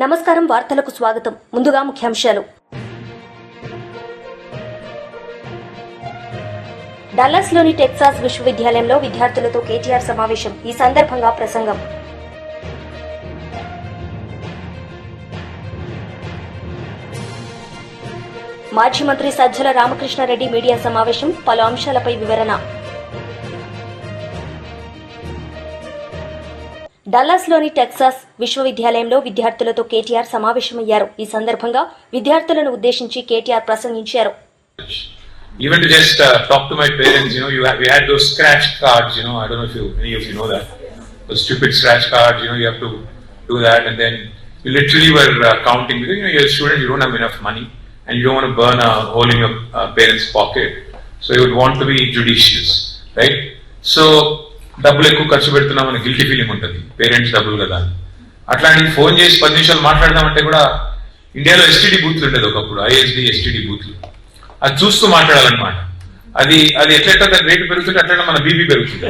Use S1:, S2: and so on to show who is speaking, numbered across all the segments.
S1: నమస్కారం, వార్తలకు స్వాగతం. ముందుగా ముఖ్యాంశాలు. డల్లాస్లోని టెక్సాస్ విశ్వవిద్యాలయంలో విద్యార్థులతో కేటీఆర్ సమావేశం. ఈ సందర్భంగా ప్రసంగం. మాజీ మంత్రి సజ్జల రామకృష్ణారెడ్డి మీడియా సమావేశం. పలు అంశాలపై వివరణ. డల్లాస్లోని టెక్సాస్ విశ్వవిద్యాలయంలో విద్యార్థులతో కేటీఆర్ సమావేశమయ్యారు. ఈ సందర్భంగా విద్యార్థులను ఉద్దేశించి కేటీఆర్ ప్రసంగించారు.
S2: Even to just talk to my parents, we had those scratch cards, I don't know if any of you know that. Those stupid scratch cards, you have to do that, and then you literally were counting, because you're a student, you don't have enough money, and you don't want to burn a hole in your parents' pocket. So you would want to be judicious, right? So డబ్బులు ఎక్కువ ఖర్చు పెడుతున్నామని guilty feeling ఉంటుంది, parents డబ్బులు కదా అని. అట్లాంటి phone చేసి 10 నిమిషాలు మాట్లాడదామంటే కూడా ఇండియాలో ఎస్టీడీ బూత్లు ఉండేది ఒకప్పుడు, ఐఎస్డి ఎస్టీడీ బూత్లు. అది చూస్తూ మాట్లాడాలన్నమాట. అది ఎట్లయితే రేటు పెరుగుతుంటే అట్లా మన బీపీ పెరుగుతుంది.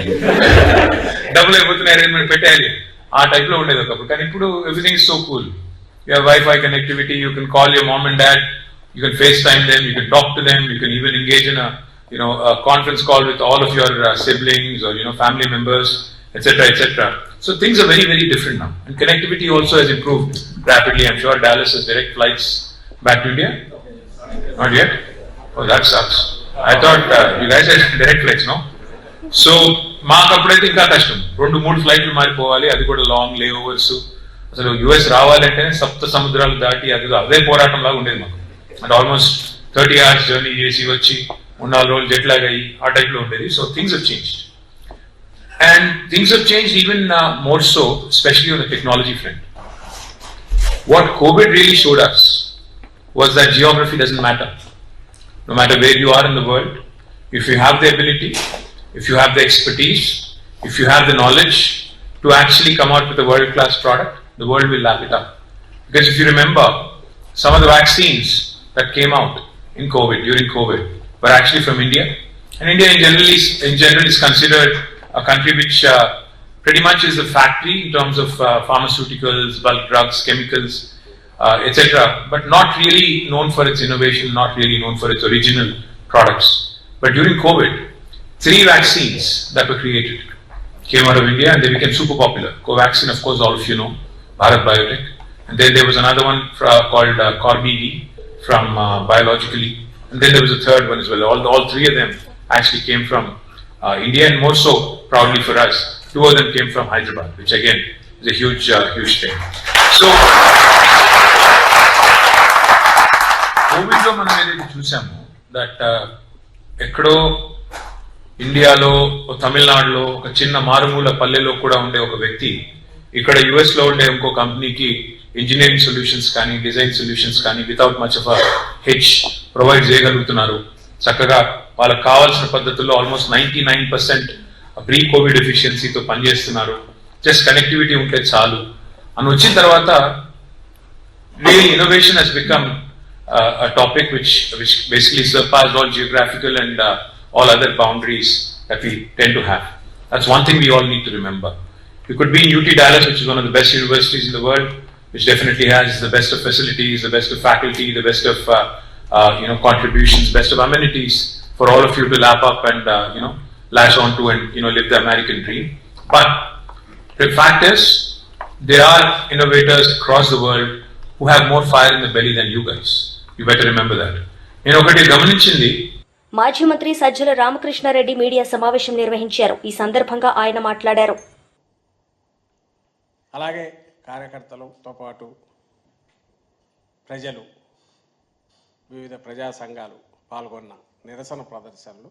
S2: డబ్బులు అయిపోతున్నాయి, అరేంజ్మెంట్ పెట్టేయాలి, ఆ టైప్ లో ఉండేది ఒకప్పుడు. కానీ ఇప్పుడు everything is so cool. You have wifi connectivity, you can call your mom and dad, you can face time them, you can talk to them, you can even engage in a conference call with all of your siblings or family members, etc., etc. So things are very, very different now, and connectivity also has improved rapidly. I'm sure Dallas has direct flights back to India. Not yet. Oh, that sucks. I thought you guys had direct flights, no? So మాకు అప్పుడైతే ఇంకా కష్టం, 2-3 ఫ్లైట్లు మారిపోవాలి, అది కూడా long లేఓవర్స్. అసలు US రావాలంటే సప్త సముద్రాలు దాటి అదే పోరాటం లాగా ఉండేది మాకు. అంటే ఆల్మోస్ట్ 30 hours జర్నీ చేసి వచ్చి 3-4 రోజులు జెట్ లాగ్ అయ్యి ఆ టైప్ లో ఉండేది. So things have changed, and things have changed even more so, especially on the technology front. What Covid really showed us was that geography doesn't matter. No matter where you are in the world, if you have the ability, if you have the expertise, if you have the knowledge to actually come out with a world-class product, the world will lap it up. Because if you remember, some of the vaccines that came out during COVID, were actually from India. And India in general is considered a country which pretty much is a factory in terms of pharmaceuticals, bulk drugs, chemicals, etc., but not really known for its innovation, not really known for its original products. But during COVID, 3 vaccines that were created came out of India, and they became super popular. Covaxin, of course, all of you know, Bharat Biotech. And then there was another one called Corbevi from Biologically. And then there was a third one as well. All 3 of them actually came from India, and more so, proudly for us, 2 of them came from Hyderabad, which again is a huge thing. So, COVID lo మనం ఏదైతే చూసాము, that ఎక్కడో ఇండియాలో, తమిళనాడులో, ఒక చిన్న మారుమూల పల్లెలో కూడా ఉండే ఒక వ్యక్తి ఇక్కడ యుఎస్ లో ఉండే ఇంకో కంపెనీకి ఇంజనీరింగ్ సొల్యూషన్స్ కానీ, డిజైన్ సొల్యూషన్స్ కానీ without much of H provide చేయగలుగుతున్నారు. చక్కగా వాళ్ళకి కావాల్సిన పద్ధతుల్లో ఆల్మోస్ట్ 99% ప్రీ కోవిడ్ ఎఫిషియన్సీతో పనిచేస్తున్నారు. జస్ట్ కనెక్టివిటీ ఉంటే చాలు అని వచ్చిన తర్వాత real innovation has become a topic which basically surpassed all geographical and all other boundaries that we tend to have. That's one thing we all need to remember. You could be in UT Dallas, which is one of the best universities in the world, which definitely has the best of facilities, the best of faculty, the best of contributions, best of amenities for all of you to lap up and lash on to and live the American dream. But the fact is, there are innovators across the world who have more fire in the belly than you guys. You better remember that. నేను ఒకటి గమనించింది.
S1: మాజీ మంత్రి Sajjala Ramakrishna Reddy media సమావేశం నిర్వహించారు. ఈ సందర్భంగా ఆయన మాట్లాడారు.
S3: అలాగే కార్యకర్తలతో పాటు ప్రజలు, వివిధ ప్రజా సంఘాలు పాల్గొన్న నిరసన ప్రదర్శనలు,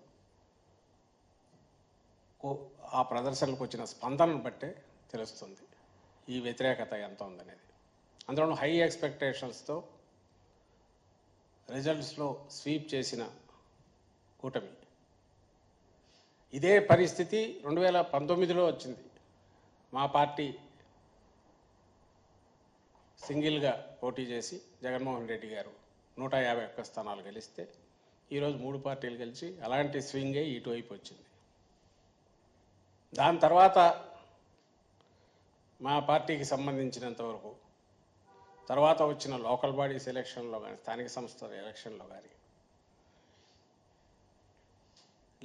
S3: ఆ ప్రదర్శనలకు వచ్చిన స్పందనను బట్టే తెలుస్తుంది ఈ వ్యతిరేకత ఎంత ఉందనేది. అందులో హై ఎక్స్పెక్టేషన్స్తో రిజల్ట్స్లో స్వీప్ చేసిన కూటమి. ఇదే పరిస్థితి 2019లో వచ్చింది. మా పార్టీ సింగిల్గా పోటీ చేసి జగన్మోహన్ రెడ్డి గారు 151 స్థానాలు గెలిస్తే ఈరోజు 3 పార్టీలు గెలిచి అలాంటి స్వింగే ఇటువైపు వచ్చింది. దాని తర్వాత మా పార్టీకి సంబంధించినంత వరకు తర్వాత వచ్చిన లోకల్ బాడీస్ ఎలక్షన్లో కానీ స్థానిక సంస్థల ఎలక్షన్లో కానీ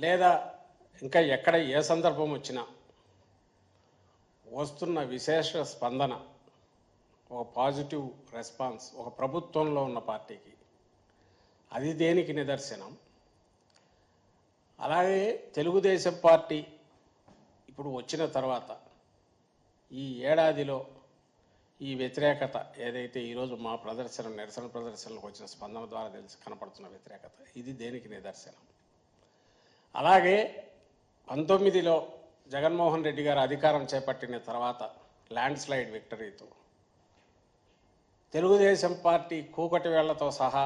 S3: లేదా ఇంకా ఎక్కడ ఏ సందర్భం వచ్చినా వస్తున్న విశేష స్పందన, ఒక పాజిటివ్ రెస్పాన్స్ ఒక ప్రభుత్వంలో ఉన్న పార్టీకి, అది దేనికి నిదర్శనం. అలాగే తెలుగుదేశం పార్టీ ఇప్పుడు వచ్చిన తర్వాత ఈ ఏడాదిలో ఈ వ్యతిరేకత ఏదైతే ఈరోజు మా నిరసన ప్రదర్శనలకు వచ్చిన స్పందన ద్వారా కనపడుతున్న వ్యతిరేకత, ఇది దేనికి నిదర్శనం. అలాగే 19లో జగన్మోహన్ రెడ్డి గారు అధికారం చేపట్టిన తర్వాత ల్యాండ్ స్లైడ్ విక్టరీతో తెలుగుదేశం పార్టీ కూకటి వేళ్లతో సహా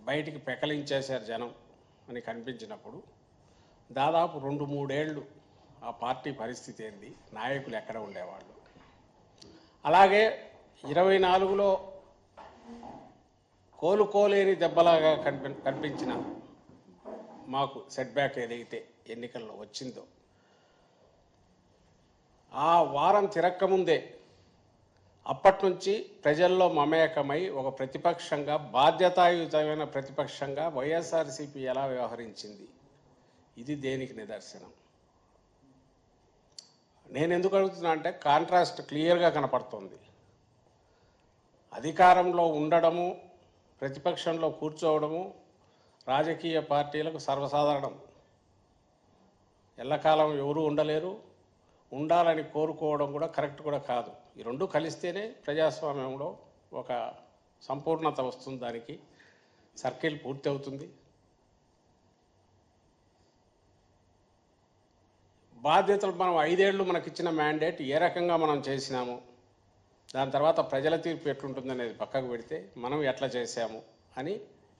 S3: బయటికి పెకలించేశారు జనం అని కనిపించినప్పుడు దాదాపు 2-3 ఏళ్ళు ఆ పార్టీ పరిస్థితి ఏంది, నాయకులు ఎక్కడ ఉండేవాళ్ళు. అలాగే 24లో కోలుకోలేని దెబ్బలాగా కనిపించిన మాకు సెట్ బ్యాక్ ఏదైతే ఎన్నికల్లో వచ్చిందో, ఆ వారం తిరక్కముందే అప్పటి నుంచి ప్రజల్లో మమేకమై ఒక ప్రతిపక్షంగా, బాధ్యతాయుతమైన ప్రతిపక్షంగా వైఎస్ఆర్సీపీ ఎలా వ్యవహరించింది, ఇది దేనికి నిదర్శనం. నేను ఎందుకు అడుగుతున్నా అంటే కాంట్రాస్ట్ క్లియర్గా కనపడుతుంది. అధికారంలో ఉండడము, ప్రతిపక్షంలో కూర్చోవడము రాజకీయ పార్టీలకు సర్వసాధారణం. ఎల్లకాలం ఎవరూ ఉండలేరు, ఉండాలని కోరుకోవడం కూడా కరెక్ట్ కూడా కాదు. ఈ రెండు కలిస్తేనే ప్రజాస్వామ్యంలో ఒక సంపూర్ణత వస్తుంది, దానికి సర్కిల్ పూర్తి అవుతుంది. బాధ్యతలు మనం 5 ఏళ్ళు మనకిచ్చిన మ్యాండేట్ ఏ రకంగా మనం చేసినాము, దాని తర్వాత ప్రజల తీర్పు ఎట్లుంటుందనేది పక్కకు పెడితే మనం ఎట్లా చేశాము అని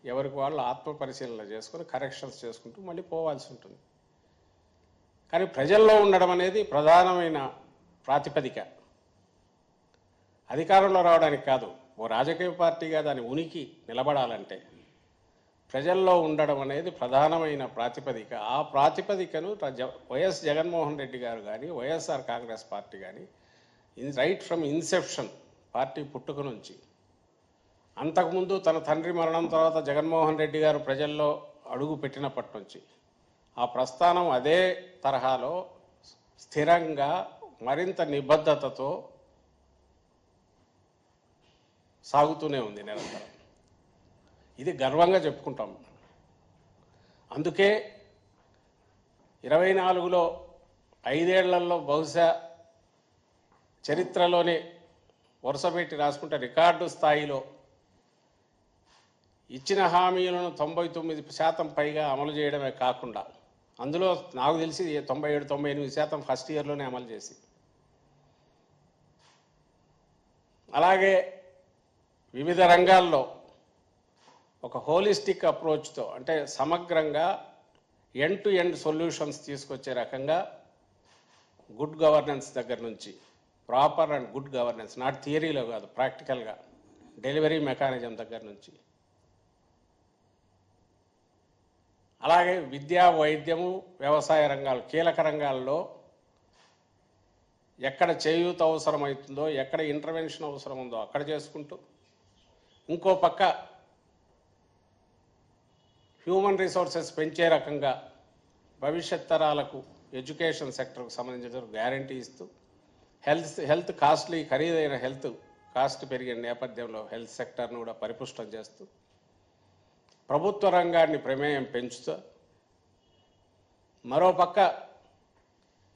S3: ఎవరికి వాళ్ళు ఆత్మ పరిశీలన చేసుకొని కరెక్షన్స్ చేసుకుంటూ మళ్ళీ పోవాల్సి ఉంటుంది. కానీ ప్రజల్లో ఉండడం అనేది ప్రధానమైన ప్రాతిపదిక. అధికారంలో రావడానికి కాదు, ఓ రాజకీయ పార్టీగా దాని ఉనికి నిలబడాలంటే ప్రజల్లో ఉండడం అనేది ప్రధానమైన ప్రాతిపదిక. ఆ ప్రాతిపదికను వైఎస్ జగన్మోహన్ రెడ్డి గారు కానీ వైఎస్ఆర్ కాంగ్రెస్ పార్టీ కానీ రైట్ ఫ్రమ్ ఇన్సెప్షన్, పార్టీ పుట్టుక నుంచి, అంతకుముందు తన తండ్రి మరణం తర్వాత జగన్మోహన్ రెడ్డి గారు ప్రజల్లో అడుగు పెట్టినప్పటి నుంచి ఆ ప్రస్థానం అదే తరహాలో స్థిరంగా మరింత నిబద్ధతతో సాగుతూనే ఉంది నిరంతరం. ఇది గర్వంగా చెప్పుకుంటాం. అందుకే 24లో 5 ఏళ్లలో బహుశా చరిత్రలోనే వరుసపెట్టి రాసుకుంటే రికార్డు స్థాయిలో ఇచ్చిన హామీలను 99% పైగా అమలు చేయడమే కాకుండా, అందులో నాకు తెలిసి 97-98% ఫస్ట్ ఇయర్లోనే అమలు చేసి, అలాగే వివిధ రంగాల్లో ఒక హోలిస్టిక్ అప్రోచ్తో, అంటే సమగ్రంగా ఎండ్ టు ఎండ్ సొల్యూషన్స్ తీసుకొచ్చే రకంగా గుడ్ గవర్నెన్స్ దగ్గర నుంచి, proper and good governance, not థియరీలో కాదు ప్రాక్టికల్గా, డెలివరీ మెకానిజం దగ్గర నుంచి, అలాగే విద్యా, వైద్యము, వ్యవసాయ రంగాలు, కీలక రంగాల్లో ఎక్కడ చేయూత అవసరమవుతుందో, ఎక్కడ ఇంటర్వెన్షన్ అవసరం ఉందో అక్కడ చేసుకుంటూ, ఇంకో పక్క హ్యూమన్ రిసోర్సెస్ పెంచే రకంగా భవిష్యత్ తరాలకు ఎడ్యుకేషన్ సెక్టర్కు సంబంధించిన గ్యారంటీ ఇస్తూ, హెల్త్ కాస్ట్లీ, ఖరీదైన హెల్త్ కాస్ట్ పెరిగిన నేపథ్యంలో హెల్త్ సెక్టర్ను కూడా పరిపుష్టం చేస్తూ, ప్రభుత్వ రంగాన్ని ప్రమేయం పెంచుతూ, మరోపక్క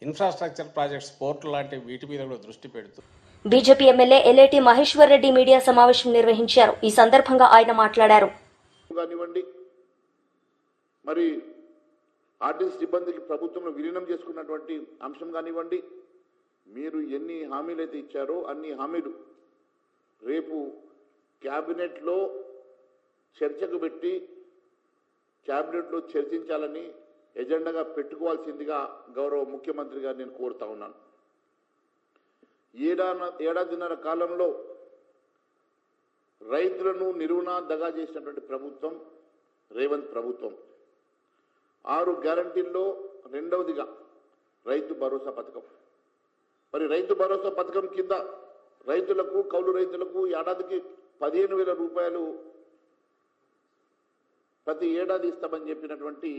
S3: ఇన్ఫ్రాస్ట్రక్చర్ ప్రాజెక్ట్స్, పోర్టు లాంటి వీటి మీద కూడా దృష్టి పెడుతూ.
S1: BJP MLA Elleti Maheshwar Reddy media సమావేశం నిర్వహించారు. ఈ సందర్భంగా ఆయన మాట్లాడారు.
S4: మరి ఆర్టీసీ సిబ్బందికి ప్రభుత్వంలో విలీనం చేసుకున్నటువంటి అంశం కానివ్వండి, మీరు ఎన్ని హామీలు అయితే ఇచ్చారో అన్ని హామీలు రేపు క్యాబినెట్లో చర్చకు పెట్టి క్యాబినెట్లో చర్చించాలని ఎజెండాగా పెట్టుకోవాల్సిందిగా గౌరవ ముఖ్యమంత్రి గారు నేను కోరుతా ఉన్నాను. ఏడాదిన్నర కాలంలో రైతులను నిలువునా దగా చేసినటువంటి ప్రభుత్వం రేవంత్ ప్రభుత్వం. 6 గ్యారంటీల్లో రెండవదిగా రైతు భరోసా పథకం. మరి రైతు భరోసా పథకం కింద రైతులకు, కౌలు రైతులకు ఏడాదికి 15,000 రూపాయలు ప్రతి ఏడాది ఇస్తామని చెప్పినటువంటి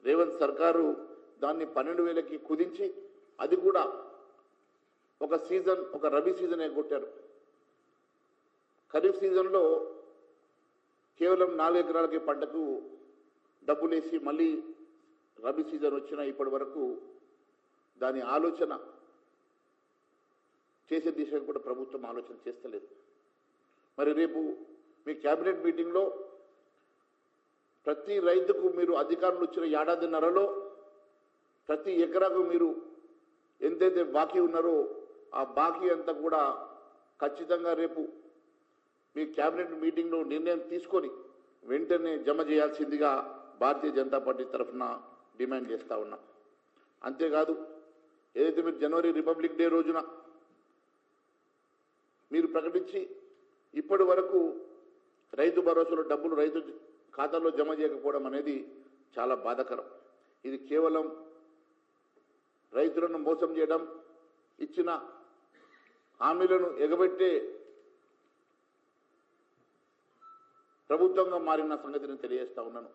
S4: రేవంత్ సర్కారు దాన్ని 12,000కి కుదించి, అది కూడా ఒక రబీ సీజన్ కొట్టారు. ఖరీఫ్ సీజన్లో కేవలం 4 ఎకరాలకి పంటకు డబ్బులేసి మళ్ళీ రబీ సీజన్ వచ్చినా ఇప్పటి వరకు దాని ఆలోచన చేసే దిశగా కూడా ప్రభుత్వం ఆలోచన చేస్తలేదు. మరి రేపు మీ కేబినెట్ మీటింగ్లో ప్రతి రైతుకు మీరు అధికారులు వచ్చిన ఏడాదిన్నరలో ప్రతి ఎకరాకు మీరు ఎంతైతే బాకీ ఉన్నారో ఆ బాకీ అంతా కూడా ఖచ్చితంగా రేపు మీ కేబినెట్ మీటింగ్లో నిర్ణయం తీసుకొని వెంటనే జమ చేయాల్సిందిగా భారతీయ జనతా పార్టీ తరఫున డిమాండ్ చేస్తూ ఉన్నాం. అంతేకాదు, ఏదైతే మీరు జనవరి రిపబ్లిక్ డే రోజున మీరు ప్రకటించి ఇప్పటి వరకు రైతు భరోసాలో డబ్బులు రైతు ఖాతాలో జమ చేయకపోవడం అనేది చాలా బాధాకరం. ఇది కేవలం రైతులను మోసం చేయడం, ఇచ్చిన హామీలను ఎగబెట్టే ప్రభుత్వంగా మారిన సంగతిని తెలియజేస్తా ఉన్నాను.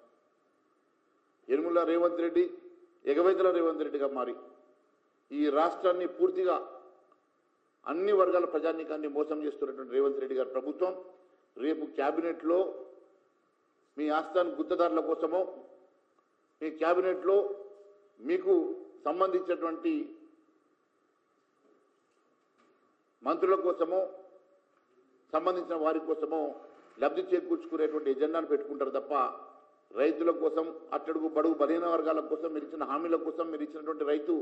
S4: యనుమల రేవంత్ రెడ్డి ఎగవేతల రేవంత్ రెడ్డిగా మారి ఈ రాష్ట్రాన్ని పూర్తిగా అన్ని వర్గాల ప్రజానీకాన్ని మోసం చేస్తున్నటువంటి రేవంత్ రెడ్డి గారి ప్రభుత్వం రేపు క్యాబినెట్లో మీ ఆస్థాన గుత్తదారుల కోసమో, మీ క్యాబినెట్లో మీకు సంబంధించినటువంటి మంత్రుల కోసమో, సంబంధించిన వారి కోసమో లబ్ధి చేకూర్చుకునేటువంటి ఎజెండాను పెట్టుకుంటారు తప్ప రైతుల కోసం, అట్టడుగు బడుగు బలహీన వర్గాల కోసం మీరు ఇచ్చిన హామీల కోసం, మీరు ఇచ్చినటువంటి రైతు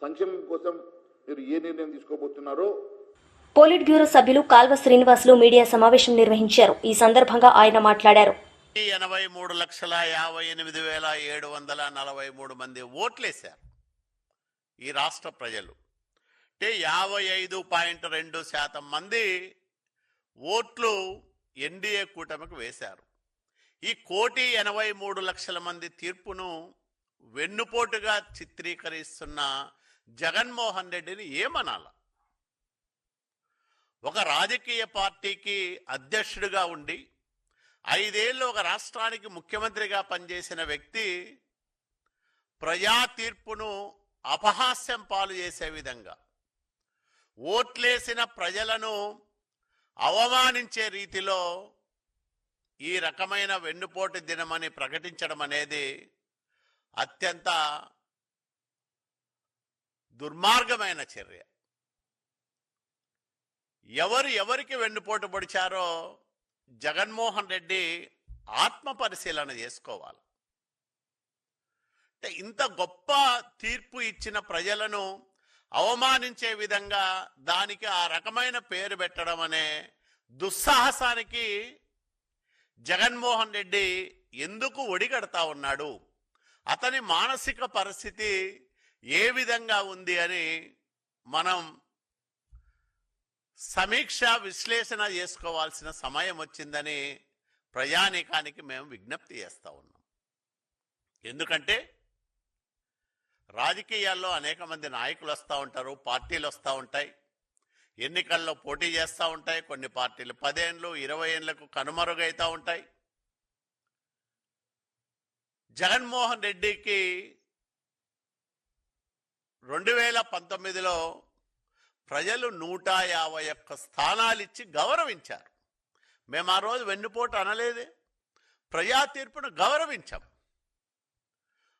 S4: సంక్షేమం కోసం మీరు ఏ నిర్ణయం తీసుకోబోతున్నారో.
S1: పోలిట్ బ్యూరో సభ్యులు కాల్వ శ్రీనివాసులు మీడియా సమావేశం నిర్వహించారు. ఈ సందర్భంగా ఆయన మాట్లాడారు.
S5: 83,58,743 మంది ఓట్లేశారు ఈ రాష్ట్ర ప్రజలు. అంటే 55.2% మంది ఓట్లు ఎన్డీఏ కూటమికి వేశారు. ఈ 1,83,00,000 మంది తీర్పును వెన్నుపోటుగా చిత్రీకరిస్తున్న జగన్మోహన్ రెడ్డిని ఏమనాల? ఒక రాజకీయ పార్టీకి అధ్యక్షుడిగా ఉండి 5 ఏళ్ళు ఒక రాష్ట్రానికి ముఖ్యమంత్రిగా పనిచేసిన వ్యక్తి ప్రజా తీర్పును అపహాస్యం పాలు చేసే విధంగా, ఓట్లేసిన ప్రజలను అవమానించే రీతిలో ఈ రకమైన వెన్నుపోటు దినమని ప్రకటించడం అనేది అత్యంత దుర్మార్గమైన చర్య. ఎవరికి వెన్నుపోటు పొడిచారో జగన్మోహన్ రెడ్డి ఆత్మ పరిశీలన చేసుకోవాలి. అంటే ఇంత గొప్ప తీర్పు ఇచ్చిన ప్రజలను అవమానించే విధంగా దానికి ఆ రకమైన పేరు పెట్టడం అనే దుస్సాహసానికి జగన్మోహన్ రెడ్డి ఎందుకు ఒడిగడతా ఉన్నాడు? అతని మానసిక పరిస్థితి ఏ విధంగా ఉంది అని మనం సమీక్ష విశ్లేషణ చేసుకోవాల్సిన సమయం వచ్చిందని ప్రజానీకానికి మేము విజ్ఞప్తి చేస్తూ ఉన్నాం. ఎందుకంటే రాజకీయాల్లో అనేక మంది నాయకులు వస్తూ ఉంటారు, పార్టీలు వస్తూ ఉంటాయి, ఎన్నికల్లో పోటీ చేస్తూ ఉంటాయి. కొన్ని పార్టీలు 10 ఏళ్ళు 20 ఏళ్లకు కనుమరుగైతూ ఉంటాయి. జగన్మోహన్ రెడ్డికి 2019లో ప్రజలు 151 స్థానాలు ఇచ్చి గౌరవించారు. మేము ఆ రోజు వెన్నుపోటు అనలేదే, ప్రజా తీర్పును గౌరవించాం.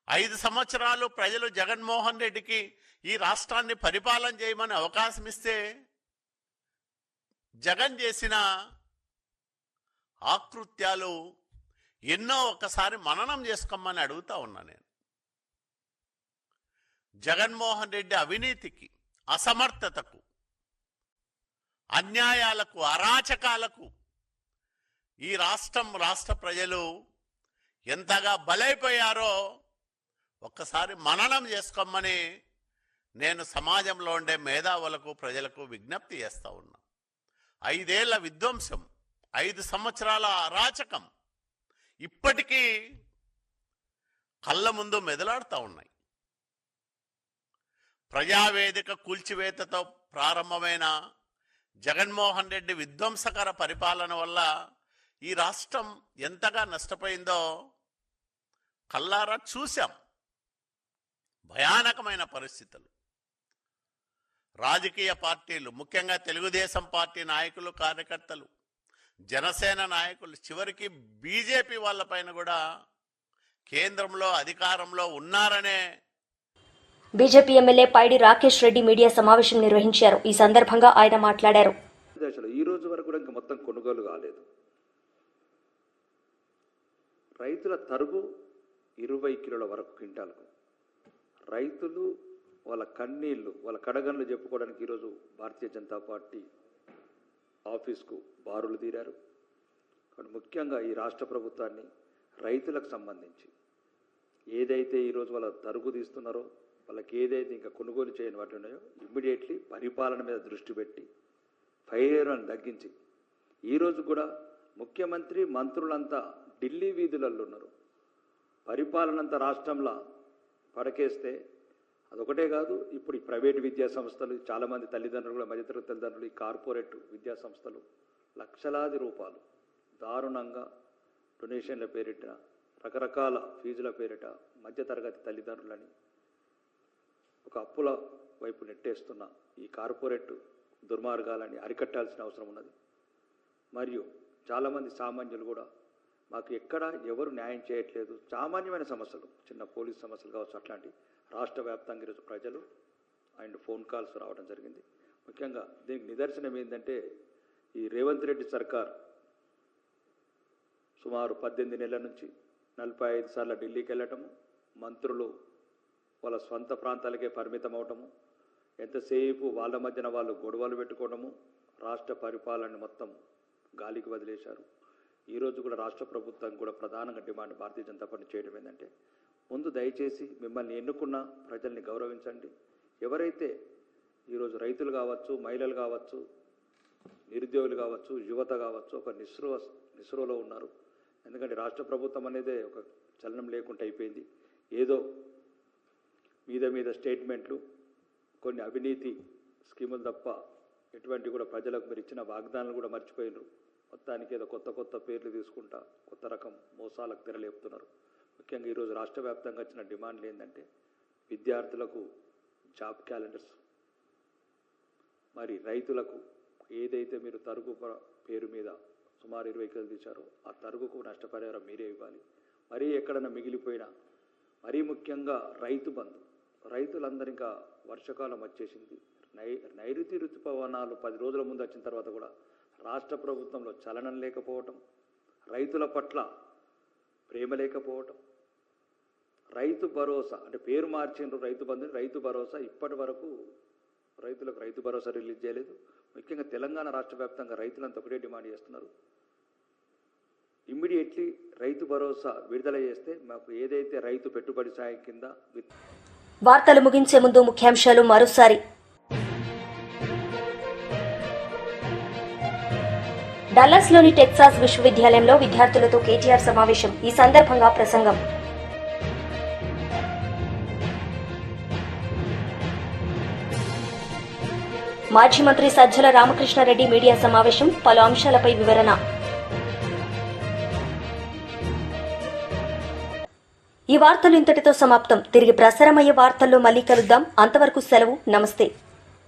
S5: 5 సంవత్సరాలు ప్రజలు జగన్మోహన్ రెడ్డికి ఈ రాష్ట్రాన్ని పరిపాలన చేయమని అవకాశం ఇస్తే జగన్ చేసిన ఆకృత్యాలు ఎన్నో ఒకసారి మననం చేసుకోమని అడుగుతా ఉన్నా నేను. జగన్మోహన్ రెడ్డి అవినీతికి, అసమర్థతకు, అన్యాయాలకు, అరాచకాలకు ఈ రాష్ట్ర ప్రజలు ఎంతగా బలైపోయారో ఒక్కసారి మననం చేసుకోమని నేను సమాజంలో ఉండే మేధావులకు ప్రజలకు విజ్ఞప్తి చేస్తా ఉన్నా. 5 ఏళ్ల విధ్వంసం, 5 సంవత్సరాల అరాచకం ఇప్పటికీ కళ్ళ ముందు మెదలాడుతూ ఉన్నాయి. ప్రజావేదిక కూల్చివేతతో ప్రారంభమైన జగన్మోహన్ రెడ్డి విధ్వంసకర పరిపాలన వల్ల ఈ రాష్ట్రం ఎంతగా నష్టపోయిందో కళ్ళారా చూశాం. భయానకమైన పరిస్థితులు. రాజకీయ పార్టీలు, ముఖ్యంగా తెలుగుదేశం పార్టీ నాయకులు, కార్యకర్తలు, జనసేన నాయకులు, చివరికి బీజేపీ వాళ్ళపైన కూడా కేంద్రంలో అధికారంలో ఉన్నారనే
S1: బీజేపీ ఎమ్మెల్యే పైడి రాకేష్ రెడ్డి మీడియా సమావేశం నిర్వహించారు. ఈ సందర్భంగా ఆయన మాట్లాడారు.
S6: ఈ రోజు వరకు కూడా ఇంకా మొత్తం కొనుగోలు కాలేదు. రైతుల తరుగు 20 కిలోల వరకు క్వింటాలకు. రైతులు వాళ్ళ కన్నీళ్లు, వాళ్ళ కడగన్లు చెప్పుకోవడానికి ఈరోజు భారతీయ జనతా పార్టీ ఆఫీస్కు బారులు తీరారు. కానీ ముఖ్యంగా ఈ రాష్ట్ర ప్రభుత్వాన్ని రైతులకు సంబంధించి ఏదైతే ఈరోజు వాళ్ళ తరుగు తీస్తున్నారో, వాళ్ళకి ఏదైతే ఇంకా కొనుగోలు చేయని వాటి ఉన్నాయో ఇమ్మీడియట్లీ పరిపాలన మీద దృష్టి పెట్టి ఫైర్లను తగ్గించి, ఈరోజు కూడా ముఖ్యమంత్రి మంత్రులంతా ఢిల్లీ వీధులలో ఉన్నారు. పరిపాలన అంతా రాష్ట్రంలో పడకేస్తే అదొకటే కాదు, ఇప్పుడు ఈ ప్రైవేటు విద్యా సంస్థలు, చాలామంది తల్లిదండ్రులు కూడా, మధ్యతరగతి తల్లిదండ్రులు, ఈ కార్పొరేట్ విద్యా సంస్థలు లక్షలాది రూపాయలు దారుణంగా డొనేషన్ల పేరిట, రకరకాల ఫీజుల పేరిట మధ్యతరగతి తల్లిదండ్రులని ఒక అప్పుల వైపు నెట్టేస్తున్న ఈ కార్పొరేట్ దుర్మార్గాలని అరికట్టాల్సిన అవసరం ఉన్నది. మరియు చాలామంది సామాన్యులు కూడా మాకు ఎక్కడ ఎవరు న్యాయం చేయట్లేదు, సామాన్యమైన సమస్యలు, చిన్న పోలీస్ సమస్యలు కావచ్చు, అట్లాంటి రాష్ట్ర వ్యాప్తంగా ఈరోజు ప్రజలు అండ్ ఫోన్ కాల్స్ రావడం జరిగింది. ముఖ్యంగా దీనికి నిదర్శనం ఏంటంటే, ఈ రేవంత్ రెడ్డి సర్కార్ సుమారు 18 నెలల నుంచి 45 సార్లు ఢిల్లీకి వెళ్ళటము, మంత్రులు వాళ్ళ స్వంత ప్రాంతాలకే పరిమితం అవటము, ఎంతసేపు వాళ్ళ మధ్యన వాళ్ళు గొడవలు పెట్టుకోవడము, రాష్ట్ర పరిపాలన మొత్తం గాలికి వదిలేశారు. ఈరోజు కూడా రాష్ట్ర ప్రభుత్వం కూడా ప్రధానంగా డిమాండ్ భారతీయ జనతా పార్టీ చేయడం ఏంటంటే, ముందు దయచేసి మిమ్మల్ని ఎన్నుకున్న ప్రజల్ని గౌరవించండి. ఎవరైతే ఈరోజు రైతులు కావచ్చు, మహిళలు కావచ్చు, నిరుద్యోగులు కావచ్చు, యువత కావచ్చు ఒక నిస్రువలో ఉన్నారు. ఎందుకంటే రాష్ట్ర ప్రభుత్వం అనేదే ఒక చలనం లేకుండా అయిపోయింది. ఏదో మీద స్టేట్మెంట్లు, కొన్ని అవినీతి స్కీములు తప్ప ఎటువంటి కూడా ప్రజలకు మీరు ఇచ్చిన వాగ్దానాలు కూడా మర్చిపోయినారు. మొత్తానికి ఏదో కొత్త పేర్లు తీసుకుంటా కొత్త రకం మోసాలకు తెరలేపుతున్నారు. ముఖ్యంగా ఈరోజు రాష్ట్ర వ్యాప్తంగా వచ్చిన డిమాండ్లు ఏంటంటే, విద్యార్థులకు జాబ్ క్యాలెండర్స్, మరి రైతులకు ఏదైతే మీరు తరుగు పేరు మీద సుమారు 20 కిలోలు తీశారో ఆ తరుగుకు నష్టపరిహారం మీరే ఇవ్వాలి. మరీ ఎక్కడన్నా మిగిలిపోయినా, మరీ ముఖ్యంగా రైతు బంధు, రైతులందరూ ఇంకా వర్షాకాలం వచ్చేసింది, నైరుతి ఋతుపవనాలు 10 రోజుల ముందు వచ్చిన తర్వాత కూడా రాష్ట్ర ప్రభుత్వంలో చలనం లేకపోవటం, రైతుల పట్ల ప్రేమ లేకపోవటం, రైతు భరోసా అంటే పేరు మార్చిండ్రు రైతు బంధుని, రైతు భరోసా ఇప్పటి వరకు రైతులకు రైతు భరోసా రిలీజ్ చేయలేదు. ముఖ్యంగా తెలంగాణ రాష్ట్ర వ్యాప్తంగా రైతులంతా ఒకటే డిమాండ్ చేస్తున్నారు, ఇమ్మీడియట్లీ రైతు భరోసా విడుదల చేస్తే మాకు ఏదైతే రైతు పెట్టుబడి సాయం కింద.
S1: వార్తలు ముగించే ముందు ముఖ్యాంశాలు మరోసారి. డల్లాస్లోని టెక్సాస్ విశ్వవిద్యాలయంలో విద్యార్థులతో కేటీఆర్ సమావేశం. ఈ సందర్భంగా ప్రసంగం. మాజీ మంత్రి సజ్జల రామకృష్ణారెడ్డి మీడియా సమావేశం. పలు అంశాలపై వివరణ. ఈ వార్తలు ఇంతటితో సమాప్తం. తిరిగి ప్రసారమయ్యే వార్తల్లో మళ్లీ కలుద్దాం. అంతవరకు సెలవు. నమస్తే.